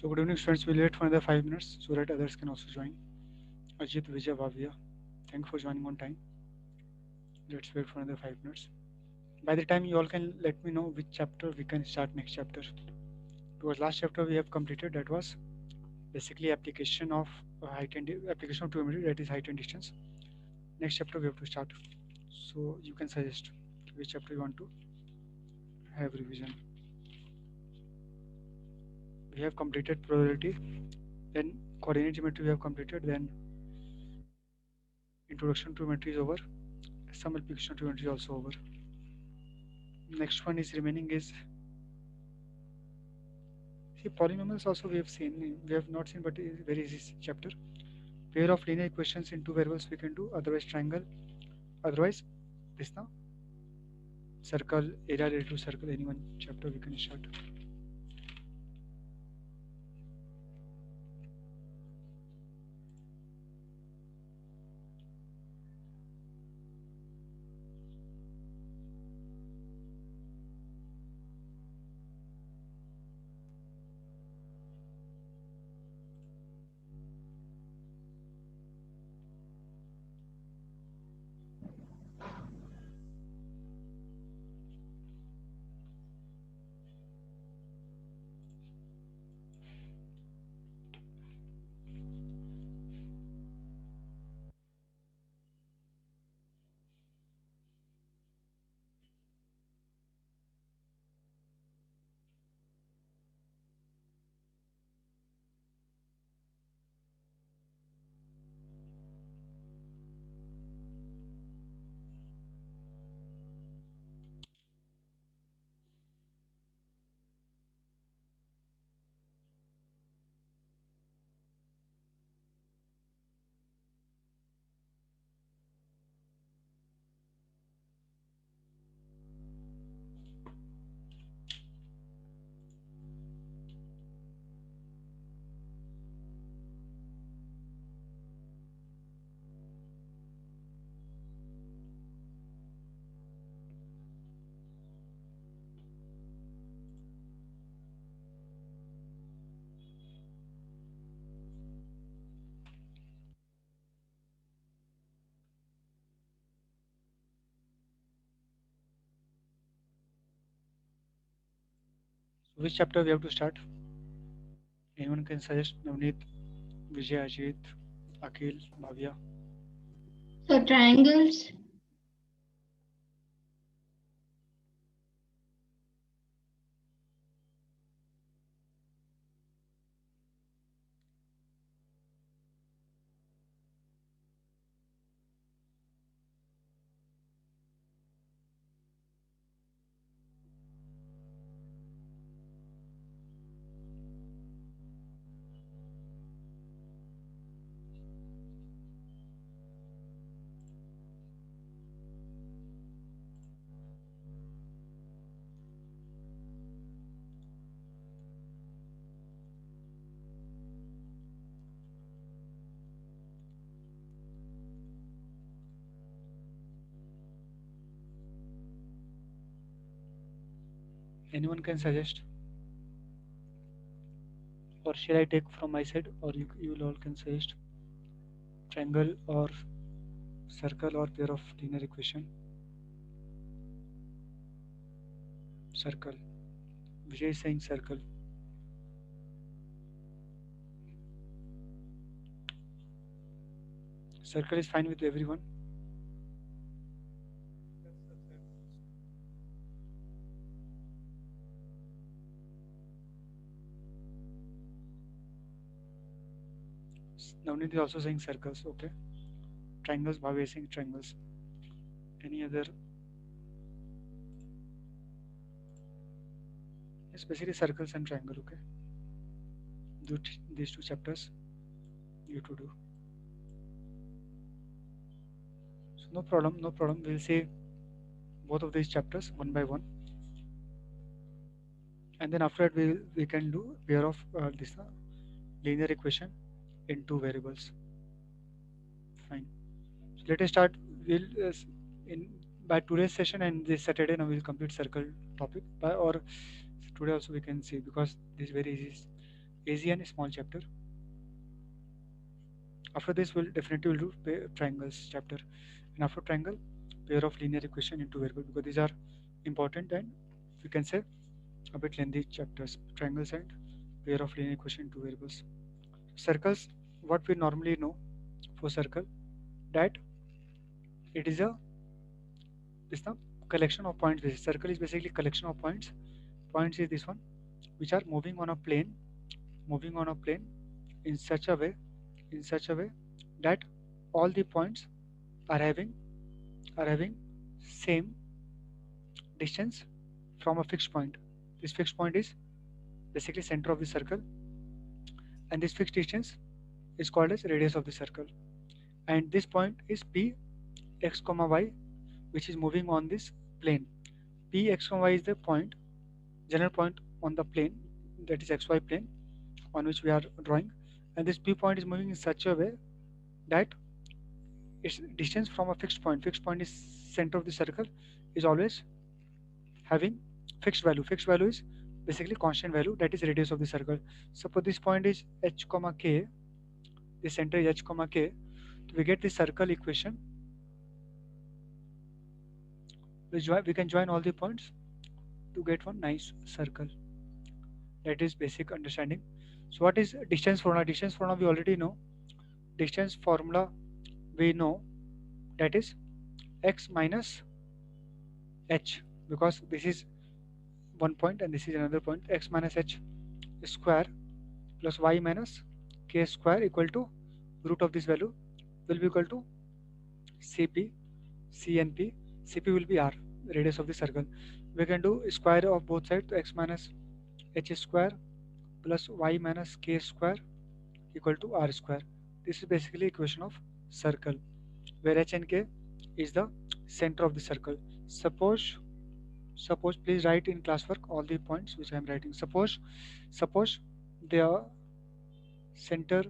So good evening students, we'll wait for another 5 minutes so that others can also join. Ajit, Vijay, Bhavya, thank you for joining on time. Let's wait for another 5 minutes. By the time you all can let me know which chapter we can start next chapter. Because last chapter we have completed, that was basically application of height and application of trigonometry, that is height and distance. Next chapter we have to start. So you can suggest which chapter you want to have revision. We have completed probability, then coordinate geometry we have completed, then introduction to geometry is over, some application of geometry is also over. Next one is remaining is, see, polynomials also we have seen, we have not seen, but it is very easy chapter. Pair of linear equations in two variables we can do, otherwise triangle, otherwise this now circle, area related to circle, any one chapter we can start. So which chapter we have to start? Anyone can suggest? Navneet, Vijay, Ajit, Akhil, Bhavya. So triangles. Anyone can suggest, or shall I take from my side, or you all can suggest triangle or circle or pair of linear equation. Circle. Vijay is saying circle. Circle is fine with everyone. Navneet is also saying circles. Okay. Triangles. Bhavya is saying triangles. Any other? Especially circles and triangle. Okay. These two chapters you to do. So no problem. No problem. We'll see both of these chapters one by one, and then after that we can do pair of this linear equation in two variables. Fine. So let us start. We'll in by today's session and this Saturday now we'll complete circle topic. By or today also we can see because this is very easy. easy and small chapter. After this, we'll definitely will do triangles chapter, and after triangle, pair of linear equation into variable, because these are important and we can say a bit lengthy chapters. Triangles and pair of linear equation into variables. Circles, what we normally know for circle, that it is a this the collection of points. Circle is basically collection of points. Points is this one, which are moving on a plane in such a way, in such a way that all the points are having same distance from a fixed point. This fixed point is basically center of the circle, and this fixed distance is called as radius of the circle. And this point is p x comma y, which is moving on this plane. P x comma y is the point, general point on the plane, that is xy plane on which we are drawing, and this p point is moving in such a way that its distance from a fixed point. Fixed point is center of the circle, is always having fixed value. Fixed value is basically constant value, that is radius of the circle. Suppose this point is h comma k, the center is h comma k. We get the circle equation. We can join all the points to get one nice circle. That is basic understanding. So what is distance formula? Distance formula we already know. Distance formula we know, that is x minus h, because this is one point and this is another point. X minus h square plus y minus k square equal to root of this value will be equal to cp, cnp. Cp will be r, radius of the circle. We can do square of both sides, x minus h square plus y minus k square equal to r square. This is basically equation of circle, where h and k is the center of the circle. Suppose please write in classwork all the points which I am writing. Suppose the center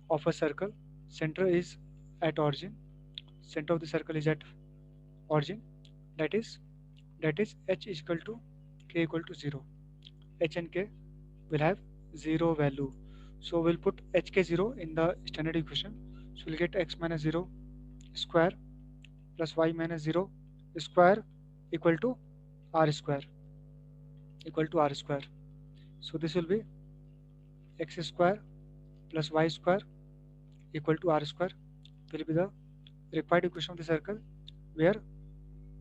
of a circle, center is at origin, center of the circle is at origin, that is h is equal to k equal to 0. H and k will have 0 value, so we'll put hk 0 in the standard equation. So we'll get x minus 0 square plus y minus 0 square equal to r square, equal to r square. So this will be x square plus y square equal to r square, will be the required equation of the circle, where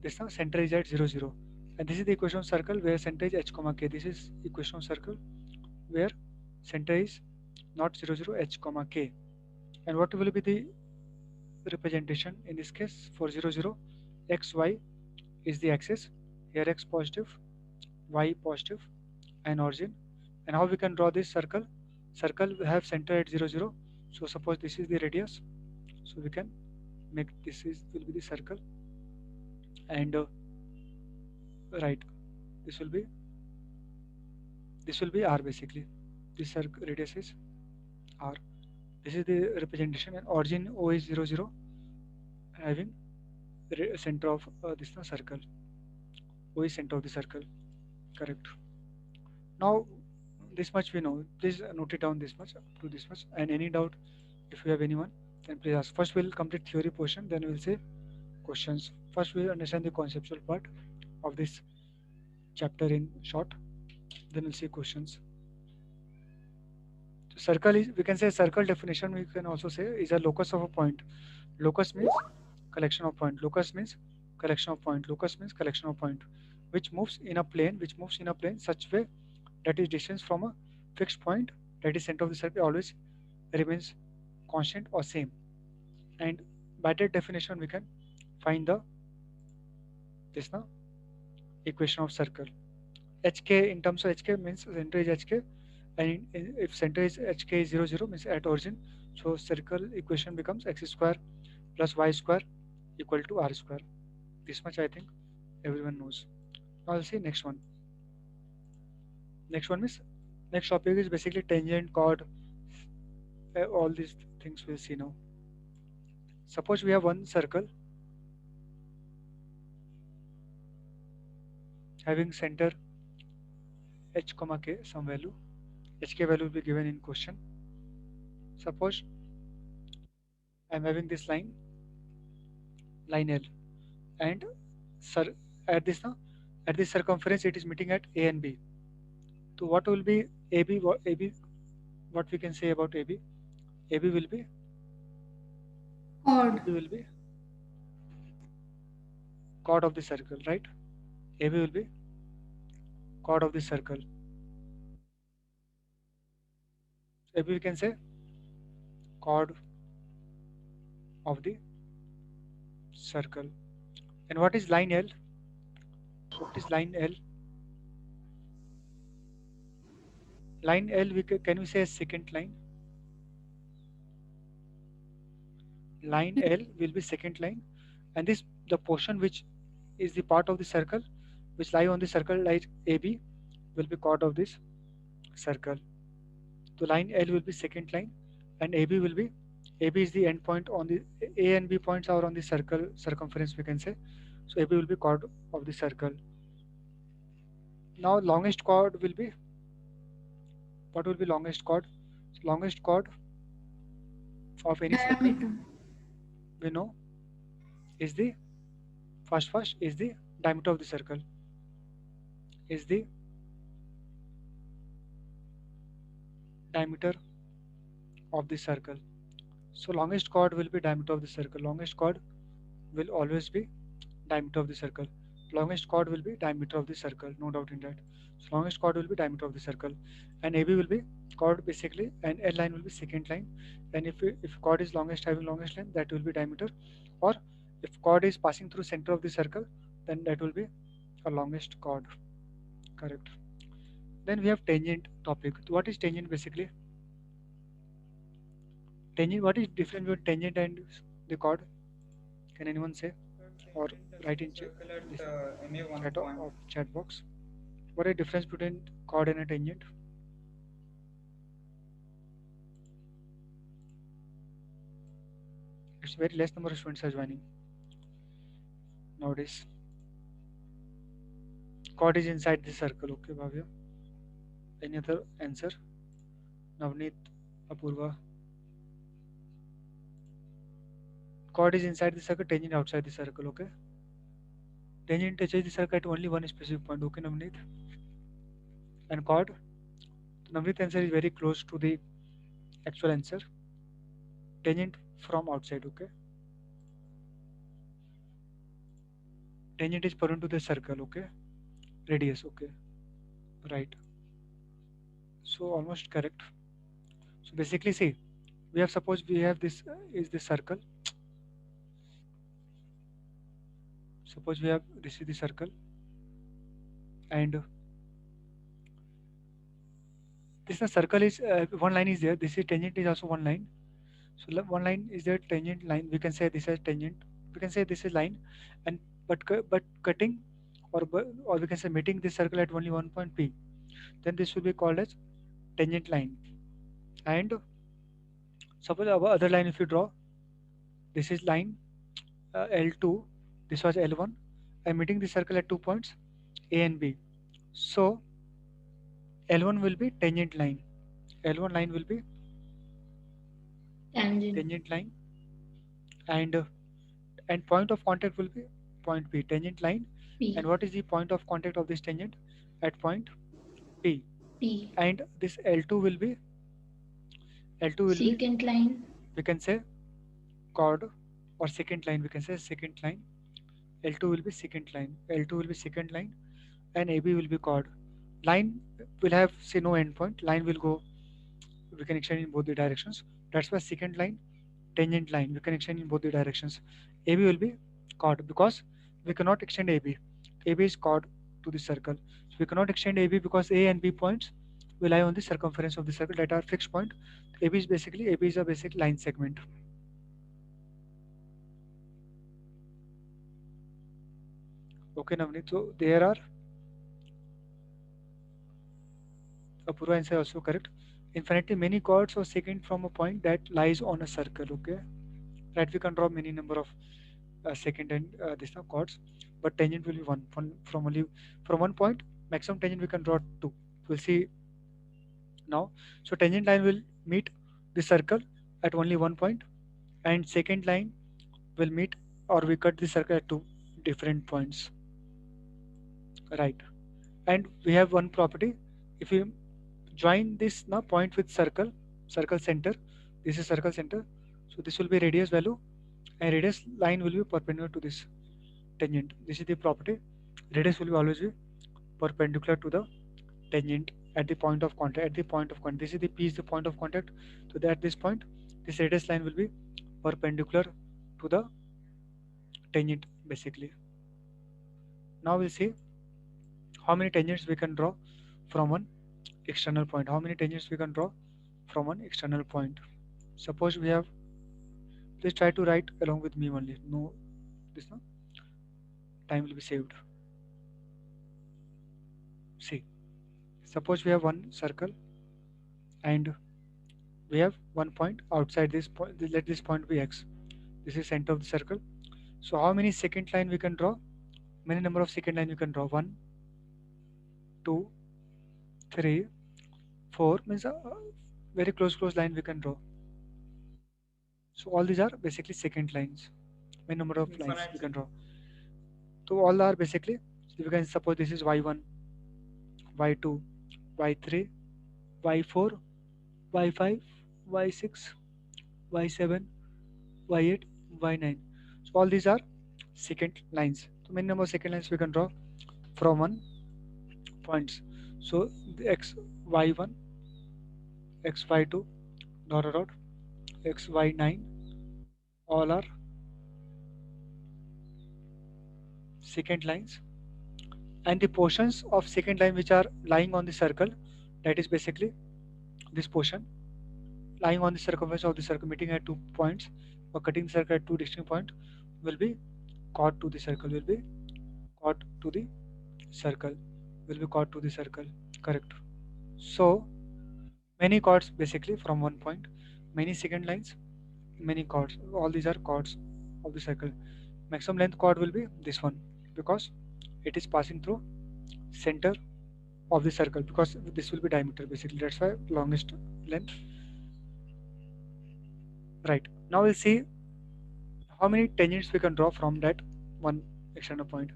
this center is at 0 0, and this is the equation of circle where center is h comma k. This is equation of circle where center is not 0 0, h comma k. And what will be the representation in this case for 0 0? X y is the axis, here x positive, y positive, and origin. And how we can draw this circle? Circle will have center at 0 0. So suppose this is the radius, so we can make this is will be the circle, and right, this will be r basically. This circle radius is r. This is the representation, and origin O is 0 0, having center of this circle. O is center of the circle. Correct. Now this much we know. Please note it down this much up to this much. And any doubt, if you have anyone, then please ask. First we'll complete theory portion, then we'll say questions. First we'll understand the conceptual part of this chapter in short, then we'll see questions. So circle is, we can say circle definition, we can also say is a locus of a point. Locus means collection of point. Locus means collection of point. Locus means collection of point, which moves in a plane, such way that is distance from a fixed point, that is center of the circle, always remains constant or same. And by that definition we can find the this now equation of circle. Hk, in terms of hk means center is hk, and if center is hk is 0 0 means at origin, so circle equation becomes x square plus y square equal to r square. This much I think everyone knows. Now I'll see next one. Next one is, next topic is basically tangent, chord, all these things we'll see now. Suppose we have one circle having center h comma k some value. Hk value will be given in question. Suppose I am having this line L, and sir at this now at this circumference it is meeting at A and B. So what will be AB? What we can say about AB? AB will be Chord. AB will be chord of the circle, right? AB will be chord of the circle. AB we can say chord of the circle. And what is line L? What is line L? Line L can we say a secant line? Line L will be secant line, and this the portion which is the part of the circle which lie on the circle like AB will be chord of this circle. So line L will be secant line, and AB is the end point on the A and B points are on the circle circumference we can say. So AB will be chord of the circle. Now longest chord will be, what will be longest chord? So longest chord of any circle Diameter. we know is the first is the diameter of the circle, is the diameter of the circle. So longest chord will be diameter of the circle. Longest chord will always be diameter of the circle. Longest chord will be diameter of the circle, no doubt in that. So longest chord will be diameter of the circle, and AB will be chord basically, and L line will be secant line. And if chord is longest having longest line, that will be diameter, or if chord is passing through center of the circle, then that will be a longest chord. Correct. Then we have tangent topic. What is tangent basically? Tangent. What is different between tangent and the chord? Can anyone say or Tangent is write the in circle at this any one chat point. of chat box? What is the difference between chord and a tangent? It's very less number of students are joining nowadays. Chord is inside the circle. Okay, Bhavya. Any other answer? Navneet, Apurva. Chord is inside the circle, tangent outside the circle. Okay. Tangent touches the circle at only one specific point. Okay, Navneet. And chord. Navneet answer is very close to the actual answer. Tangent from outside. Okay. Tangent is pertinent to the circle. Okay. Radius. Okay. Right. So almost correct. So basically, see, we have suppose we have this is the circle. Suppose we have this is the circle, and this the circle is one line is there. This is tangent is also one line. So one line is there tangent line. We can say this is tangent. We can say this is line, and but cutting or we can say meeting this circle at only one point P. Then this will be called as tangent line. And suppose our other line if you draw, this is line L2. This was L1. I'm meeting the circle at 2 points A and B. So L1 will be tangent line. L1 line will be Tangent. tangent line, and and point of contact will be point P, tangent line. And P. what is the point of contact of this tangent? At point P. P. And this L2 will be Secant line. we can say chord, or secant line we can say secant line. L2 will be secant line. L2 will be secant line, and AB will be chord. Line will have say no endpoint. Line will go, we can extend in both the directions. That's why secant line, tangent line we can extend in both the directions. AB will be chord because we cannot extend AB. AB is chord to the circle. So we cannot extend AB because A and B points will lie on the circumference of the circle that are fixed point. AB is a basic line segment. Okay, Navneet. So there are Apurva answer also correct. Infinitely many chords or secant from a point that lies on a circle. Okay, right? We can draw many number of secant and this now chords, but tangent will be one from only from one point. Maximum tangent we can draw two. We'll see now. So tangent line will meet the circle at only one point, and second line will meet, or we cut the circle at two different points, right? And we have one property. If you join this now point with circle center, this is circle center, so this will be radius value, and radius line will be perpendicular to this tangent. This is the property. Radius will be always be perpendicular to the tangent at the point of contact. At the point of contact, this is the P is the point of contact. So that at this point, this radius line will be perpendicular to the tangent basically. Now we'll see how many tangents we can draw from one external point. How many tangents we can draw from one external point. Suppose we have, please try to write along with me only. No, this no time will be saved. See, suppose we have one circle and we have one point outside this point. Let this point be x. This is center of the circle. So how many second line we can draw? Many number of second line you can draw. 1, 2, 3, 4 means a very close line we can draw. So all these are basically second lines. Many number of lines we can draw. So all are basically, so we can suppose this is y1, y2, y3, y4, y5, y6, y7, y8, y9. So all these are secant lines. So many number of secant lines we can draw from one points. So the x y1, x y2, dot x y9, all are secant lines, and the portions of secant line which are lying on the circle, that is basically this portion lying on the circumference of the circle, meeting at 2 points or cutting the circle at 2 distinct points, will be chord to the circle, will be chord to the circle, will be chord to the circle, correct? So many chords basically from one point, many secant lines, many chords, all these are chords of the circle. Maximum length chord will be this one because it is passing through center of the circle, because this will be diameter basically, that's why longest length, right? Now we'll see how many tangents we can draw from that one external point.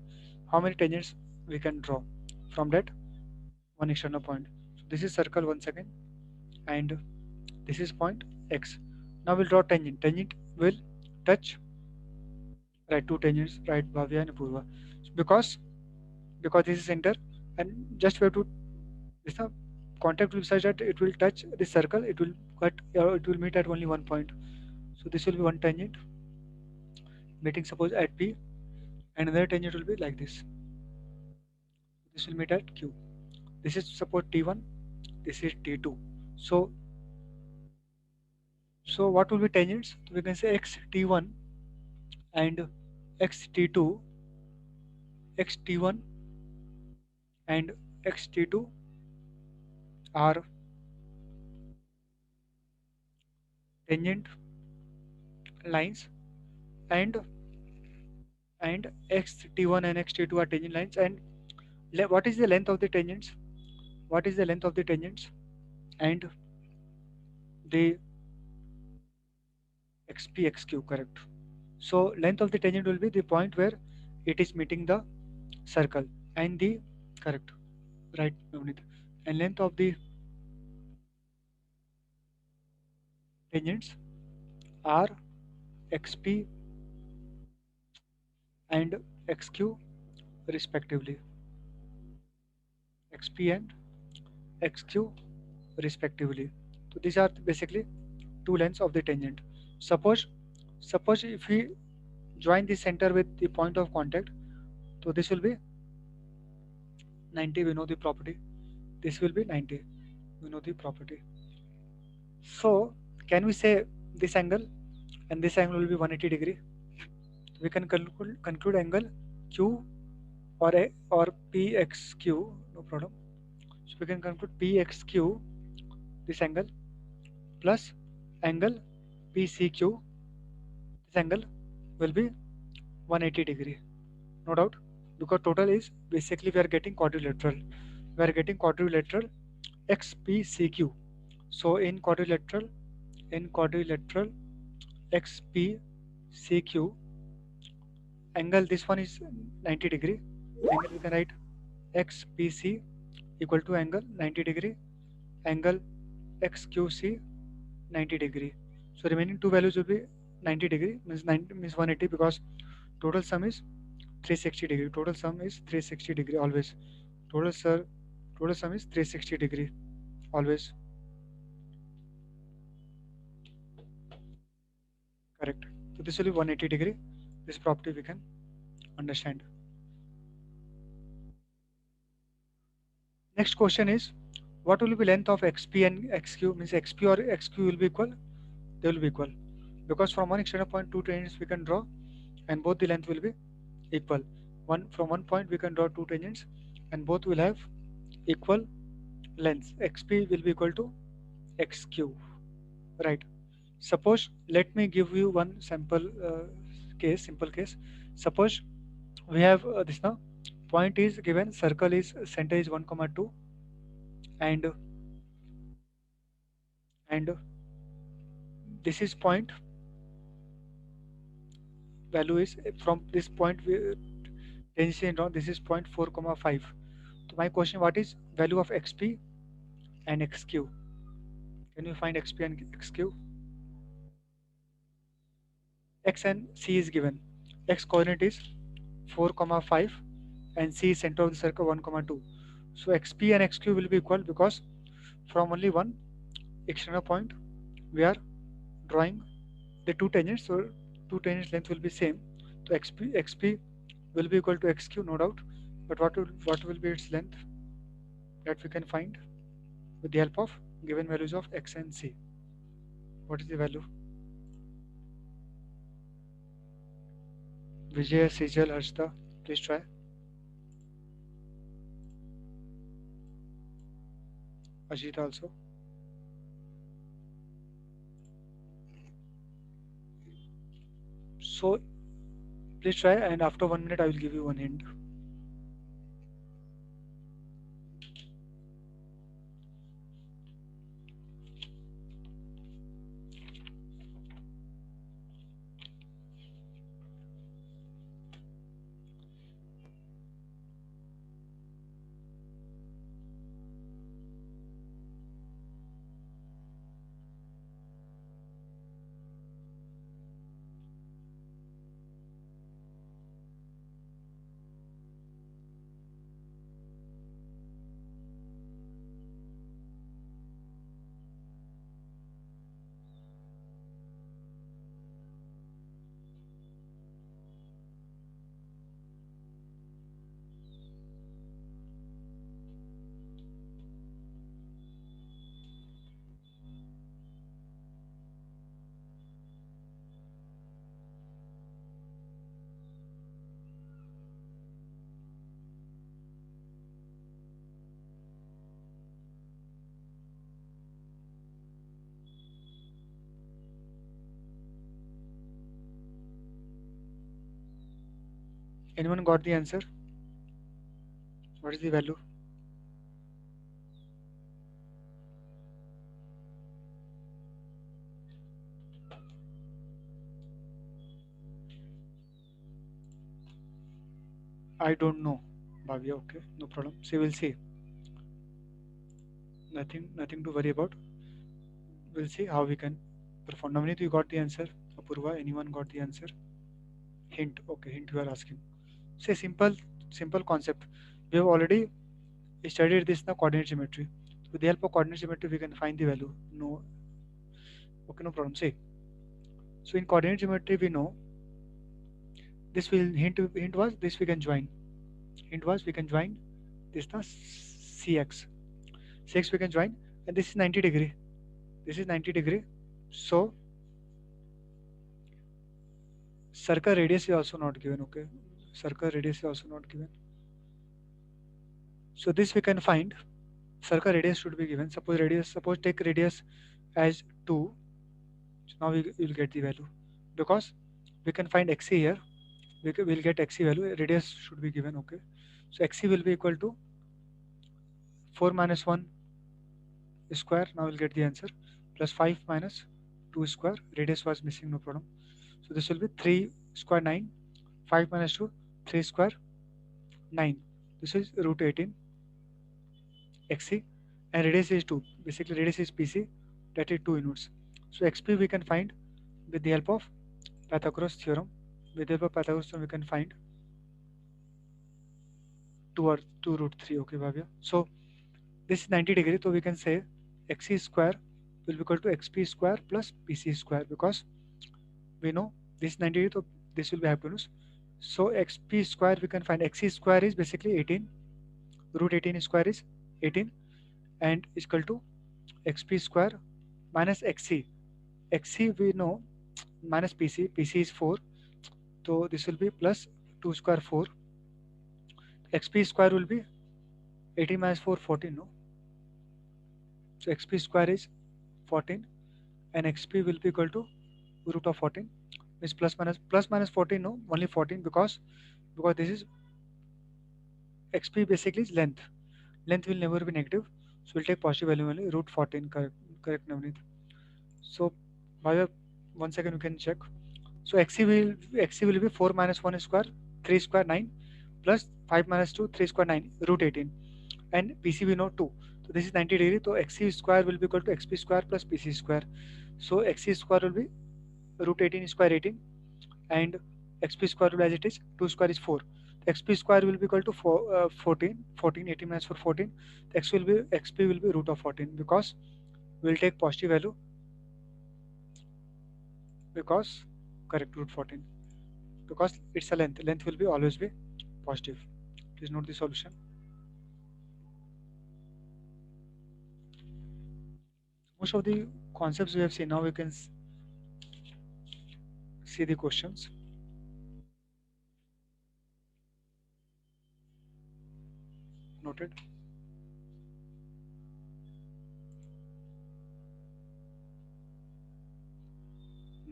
How many tangents we can draw from that one external point. So this is circle once again, and this is point x. Now we'll draw tangent. Tangent will touch, right? Two tangents, right? Bhavya and Purva. So because this is center, and just we have to, this the contact will be such that it will touch the circle. It will cut. It will meet at only one point. So this will be one tangent meeting suppose at P, and another tangent will be like this. This will meet at Q. This is suppose T1. This is T2. So what will be tangents? We can say x T1 and x T2, x T1 and x T2 are tangent lines, and x T1 and x T2 are tangent lines. And what is the length of the tangents? What is the length of the tangents? And the xp xq, correct? So length of the tangent will be the point where it is meeting the circle, and the correct, right, Navneet? And length of the tangents are xp and xq respectively. xp and xq respectively. So these are basically two lengths of the tangent. Suppose if we join the center with the point of contact, so this will be 90, we know the property. This will be 90, we know the property. So can we say this angle and this angle will be 180 degree? We can conclude angle Q or PXQ, no problem. So we can conclude PXQ, this angle, plus angle PCQ, this angle will be 180 degree, no doubt, because total is basically we are getting quadrilateral. We are getting quadrilateral XPCQ. So in quadrilateral XPCQ angle, this one is 90 degree. Angle we can write XPC equal to angle 90 degree, angle XQC 90 degree. So remaining two values will be 90 degree means 90 means 180, because total sum is 360 degree. Total sum is 360 degree always. Total sir total sum is 360 degree always. Correct. So this will be 180 degree. This property we can understand. Next question is, what will be length of XP and XQ? Means XP or XQ will be equal? They will be equal, because from one external point two tangents we can draw, and both the length will be equal. From one point we can draw two tangents, and both will have equal lengths. XP will be equal to XQ, right? Suppose, let me give you one simple case. Suppose we have this now. Point is given, circle is center is 1 comma 2, and and this is point, value is from this point we tangent on, this is point 4 comma 5. So my question, what is value of XP and XQ? Can you find XP and XQ? X and C is given. X coordinate is 4 comma 5, and C is center of the circle 1 comma 2. So XP and XQ will be equal, because from only one external point we are drawing the two tangents, so two tangents length will be same. So XP will be equal to XQ, no doubt. But what will be its length? That we can find with the help of given values of X and C. What is the value? Vijay, Sejal, Harshita, please try. Ajit also. So please try, and after 1 minute I will give you one hint. Anyone got the answer? What is the value? I don't know, Bhavya. Okay, no problem. See, we'll see. Nothing to worry about. We'll see how we can perform. Navneet, you got the answer. Apurva, anyone got the answer? Hint. Okay, hint you are asking. Say simple concept. We have already studied this in the coordinate geometry. With the help of coordinate geometry, we can find the value. No, okay, no problem. See, so in coordinate geometry, we know this will hint was this we can join. Hint was we can join this the CX. CX we can join, and this is 90 degree. This is 90 degree. So circle radius is also not given. Okay, circle radius is also not given. So this we can find. Circle radius should be given. Suppose take radius as 2. So now we will get the value, because we can find XC here. We'll get XC value. Radius should be given. Okay, so XC will be equal to 4 minus 1 square, now we'll get the answer, plus 5 minus 2 square, radius was missing, no problem. So this will be 3 square 9, 5 minus 2, 3 square 9. This is root 18 xc, and radius is 2. Basically radius is pc, that is 2 units. So xp we can find with the help of Pythagoras theorem. With the help of Pythagoras theorem we can find 2 or 2 root 3. Okay, Bhavya. So this is 90 degree, so we can say xc square will be equal to xp square plus pc square, because we know this 90 degree, so this will be hypotenuse. So xp square we can find xc square is basically 18, root 18 square is 18, and is equal to xp square minus xc. xc we know minus pc, pc is 4, so this will be plus 2 square 4. xp square will be 18 minus 4, 14, no? So xp square is 14, and xp will be equal to root of 14, is plus minus 14, no, only 14, because this is xp basically is length. Length will never be negative, so we'll take positive value only, root 14, correct Navneet. So by one second you can check. So xc will be 4 minus 1 square, 3 square 9, plus 5 minus 2, 3 square 9, root 18, and pc we know 2. So this is 90 degree, so xc square will be equal to xp square plus pc square. So xc square will be root 18 square 18, and xp square will be as it is, 2 square is 4. xp square will be equal to 14, 14, 18 minus 4, 14. Xp will be root of 14, because we will take positive value, because correct, root 14, because it's a length will be always be positive. Please note the solution. Most of the concepts we have seen, now we can see the questions. Noted.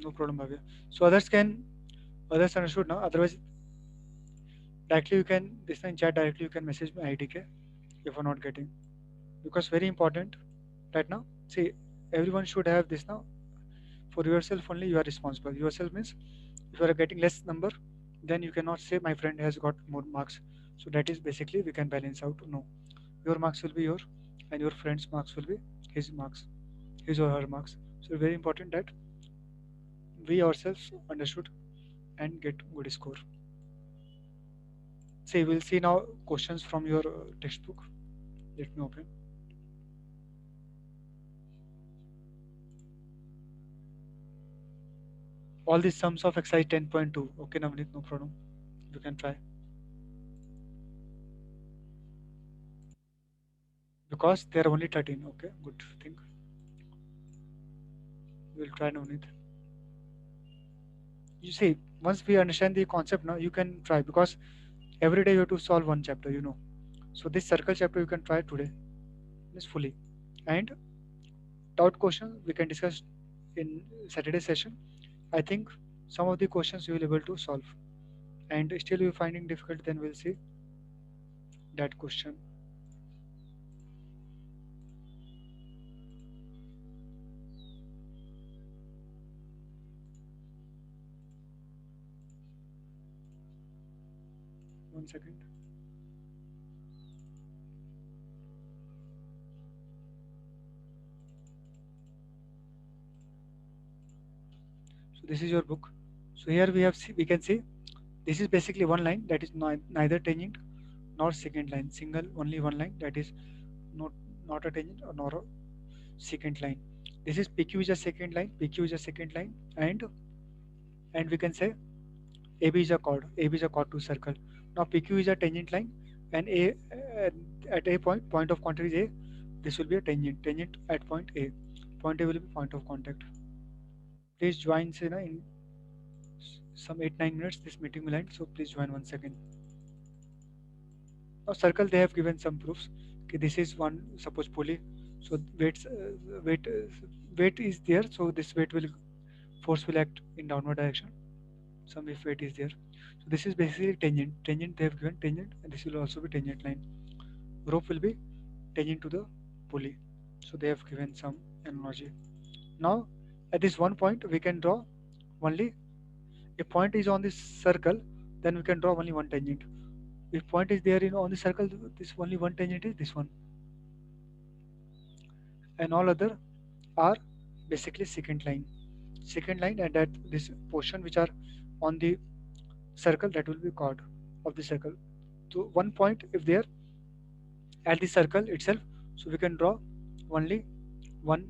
No problem, Bhavya. So others understood now. Otherwise, directly you can, this in chat directly you can message me IDK if you're not getting, because very important right now. See, everyone should have this now. For yourself only you are responsible. Yourself means if you are getting less number, then you cannot say my friend has got more marks. So that is basically we can balance out. No, your marks will be your, and your friend's marks will be his marks, his or her marks. So very important that we ourselves understood and get good score. See, we'll see now questions from your textbook. Let me open. All these sums of exercise 10.2. Okay, Navneet, no problem. You can try. Because there are only 13. Okay, good thing. We'll try, Navneet. You see, once we understand the concept now, you can try, because every day you have to solve one chapter, you know. So this circle chapter you can try today, is fully. And doubt question we can discuss in Saturday session. I think some of the questions you will be able to solve. And still you're finding difficult, then we'll see that question. One second. So this is your book. So here we can see this is basically one line, that is neither tangent nor secant line. Single, only one line, that is not not a tangent or nor a secant line. This is PQ is a secant line, PQ is a secant line, and we can say AB is a chord. AB is a chord to circle. Now PQ is a tangent line, and at a point of contact is A. This will be a tangent at point A. Point A will be point of contact. Please join in some 8-9 minutes. This meeting will end, so please join 1 second. Now circle they have given some proofs. Okay, this is one, suppose pulley. So weight is there. So this force will act in downward direction. Some if weight is there. So this is basically tangent. Tangent they have given tangent, and this will also be tangent line. Rope will be tangent to the pulley. So they have given some analogy. Now at this one point we can draw only, if point is on this circle, then we can draw only one tangent. If point is there on the circle, this only one tangent is this one, and all other are basically secant line, and that this portion which are on the circle, that will be chord of the circle. So one point if there at the circle itself, so we can draw only one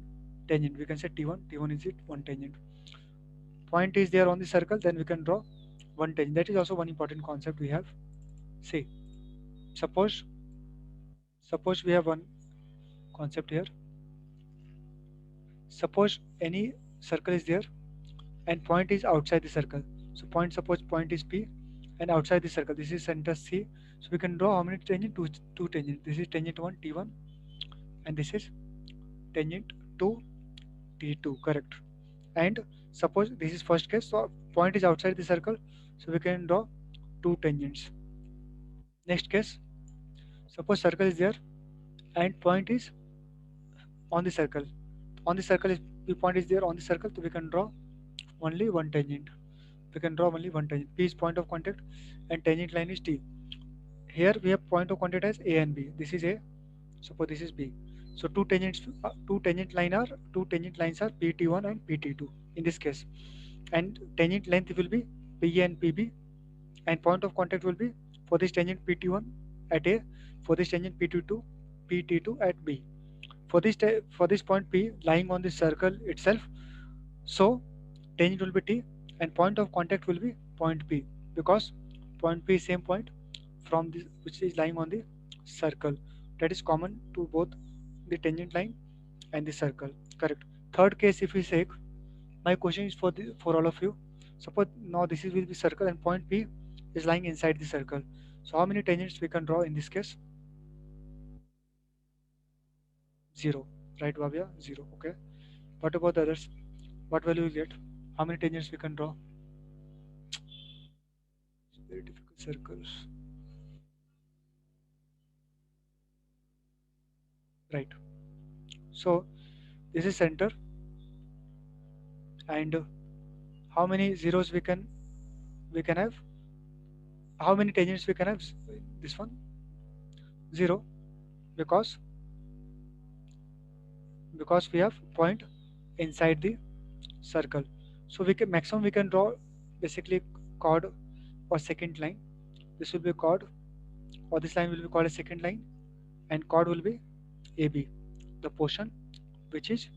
tangent. We can say T1. T1 is it one tangent. Point is there on the circle, then we can draw one tangent. That is also one important concept we have. See, suppose we have one concept here. Suppose any circle is there and point is outside the circle. So suppose point is P and outside the circle, this is center C. So we can draw how many tangent? Two tangent. This is tangent 1 T1 and this is tangent 2 T2, correct. And suppose this is first case, so point is outside the circle, so we can draw two tangents. Next case, suppose circle is there and point is on the circle. On the circle is, the point is there on the circle, so we can draw only one tangent. We can draw only one tangent. P is point of contact and tangent line is T. Here we have point of contact as A and B. This is A, suppose this is B. So two tangent lines are PT1 and PT2 in this case, and tangent length will be PA and PB, and point of contact will be for this tangent PT1 at A, for this tangent PT2 at B. For this point P lying on the circle itself, so tangent will be T and point of contact will be point P, because point P is same point from this which is lying on the circle. That is common to both the tangent line and the circle, correct. Third case, if we say, my question is for all of you. Suppose now this is will be circle and point P is lying inside the circle. So how many tangents we can draw in this case? Zero, right, Bhavya? Zero. Okay. What about the others? What value will get? How many tangents we can draw? Very difficult circles. Right. So this is center, and how many zeros we can have? How many tangents we can have? This one, zero, because we have point inside the circle. So we can maximum we can draw basically chord or secant line. This will be chord, or this line will be called a secant line, and chord will be AB, the portion which is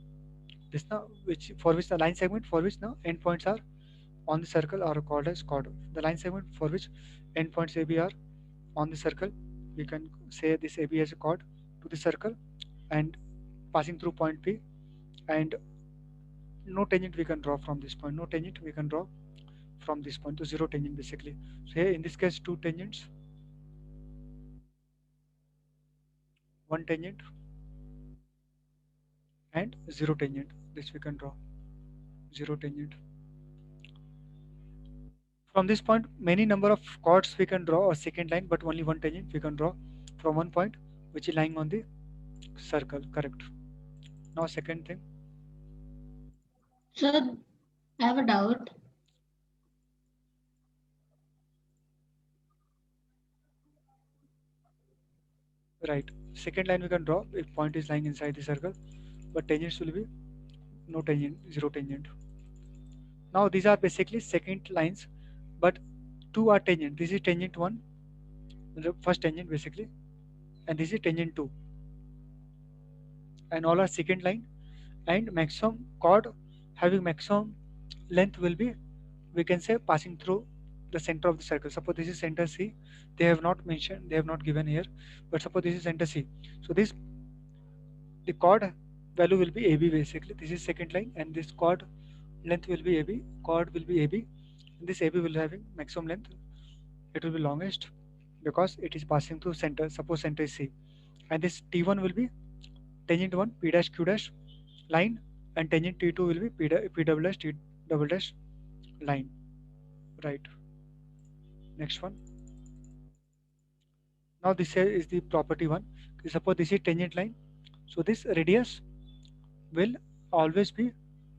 this now, which for which the line segment for which now endpoints are on the circle are called as chord. The line segment for which endpoints AB are on the circle, we can say this AB as a chord to the circle and passing through point P, and no tangent we can draw from this point. No tangent we can draw from this point, to zero tangent basically. So here in this case two tangents, one tangent and zero tangent. This we can draw zero tangent. From this point, many number of chords we can draw or secant line, but only one tangent we can draw from one point which is lying on the circle, correct. Now second thing. Sir, I have a doubt. Right. Second line we can draw if point is lying inside the circle, but tangents will be no tangent, zero tangent. Now these are basically secant lines, but two are tangent. This is tangent 1, the first tangent basically, and this is tangent 2, and all are secant line, and maximum chord having maximum length will be, we can say, passing through the center of the circle. Suppose this is center C, they have not mentioned, they have not given here, but suppose this is center C. So this, the chord value will be AB basically. This is secant line and this chord length will be AB, chord will be AB. This AB will having maximum length, it will be longest because it is passing through center. Suppose center is C, and this T1 will be tangent 1 P dash Q dash line, and tangent T2 will be P double dash T double dash line, right. Next one. Now this here is the property one. Suppose this is tangent line, so this radius will always be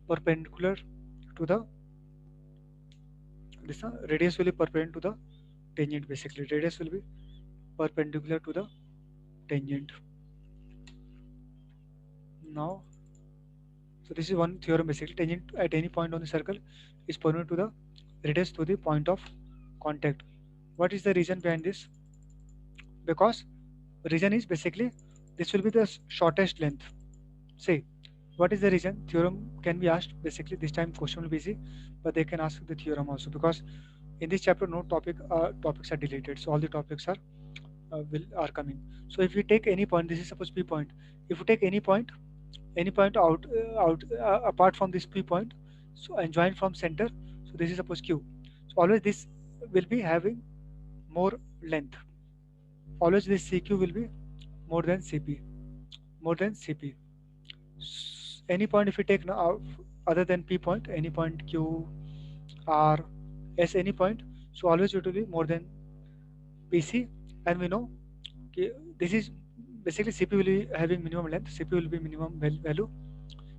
perpendicular to the this radius will be perpendicular to the tangent. Basically radius will be perpendicular to the tangent. Now, so this is one theorem. Basically tangent at any point on the circle is perpendicular to the radius to the point of contact. What is the reason behind this? Because reason is basically this will be the shortest length. Say, what is the reason? Theorem can be asked. Basically, this time question will be easy, but they can ask the theorem also, because in this chapter no topics are deleted, so all the topics are coming. So if we take any point, this is suppose P point. If we take any point out apart from this P point, so and join from center, so this is suppose Q. So always this will be having more length. Always this CQ will be more than CP, more than CP. Any point if we take now other than P point, any point Q, R, S, any point, so always it will be more than PC, and we know okay, this is basically CP will be having minimum length, CP will be minimum value.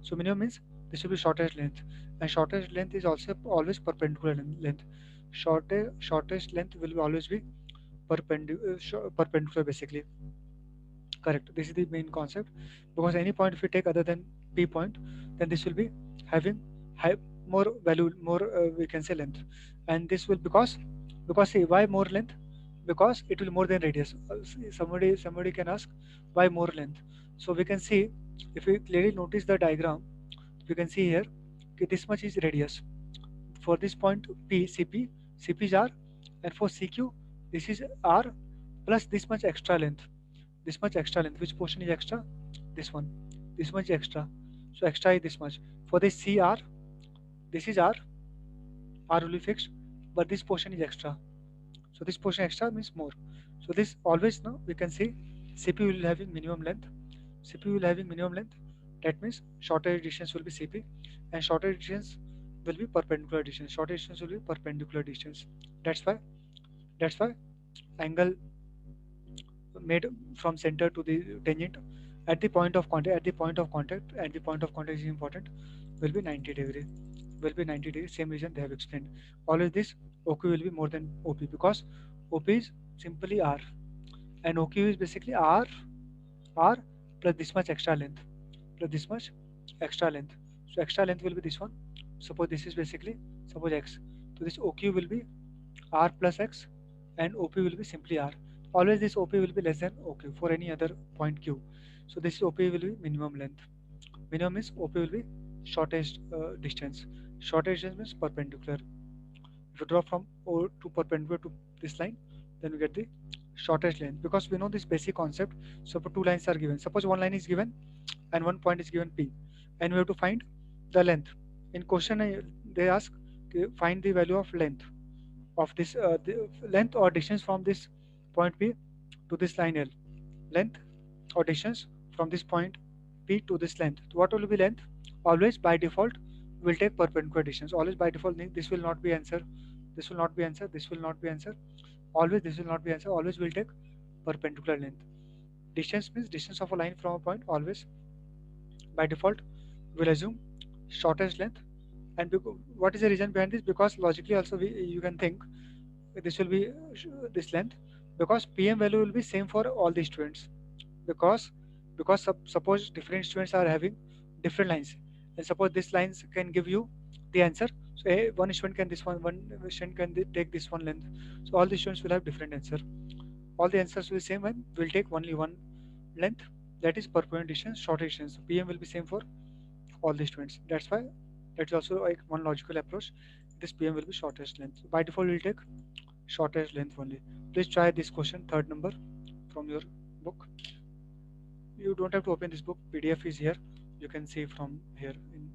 So minimum means this will be shortest length, and shortest length is also always perpendicular length. Shortest length will be always be perpendicular basically. Correct. This is the main concept, because any point if we take other than P point, then this will be having high, more value, more we can say length, and this will because see why more length? Because it will more than radius. Somebody can ask why more length. So we can see if we clearly notice the diagram, we can see here okay, this much is radius for this point P CP. CP is R, and for CQ this is R plus this much extra length, this much extra length. Which portion is extra? This one. This much extra. So extra is this much. For this CR, this is R. R will be fixed, but this portion is extra. So this portion extra means more. So this always now we can see CP will having minimum length. CP will having minimum length. That means shorter distance will be CP, and shorter distance will be perpendicular distance. Shorter distance will be perpendicular distance. That's why that's why angle made from center to the tangent at the point of contact, at the point of contact is important, will be 90 degree, will be 90 degree. Same reason they have explained. Always this OQ will be more than OP, because OP is simply R, and OQ is basically R plus this much extra length, plus this much extra length. So extra length will be this one. Suppose this is basically suppose X. So this OQ will be R plus X, and OP will be simply R. Always this OP will be less than OQ for any other point Q. So this OP will be minimum length. Minimum is OP will be shortest distance. Shortest distance means perpendicular. If you draw from O to perpendicular to this line, then we get the shortest length, because we know this basic concept. So two lines are given. Suppose one line is given and one point is given P, and we have to find the length. In question they ask find the value of length of this the length or distance from this point P to this line L. Length or distance from this point P to this length. So what will be length? Always by default will take perpendicular distance. Always by default this will not be answer. This will not be answer. This will not be answer. Always this will not be answer. Always will take perpendicular length. Distance means distance of a line from a point. Always by default will assume shortest length. And what is the reason behind this? Because logically also you can think this will be this length, because PM value will be same for all the students, because suppose different students are having different lines, and suppose this lines can give you the answer. So one student can this one student can take this one length, so all the students will have different answer. All the answers will be same, and will take only one length, that is perpendicular distance, shorter distance. So PM will be same for all the students. That's why that's also like one logical approach. This PM will be shortest length. So by default, we'll take shortest length only. Please try this question, third number from your book. You don't have to open this book. PDF is here. You can see from here in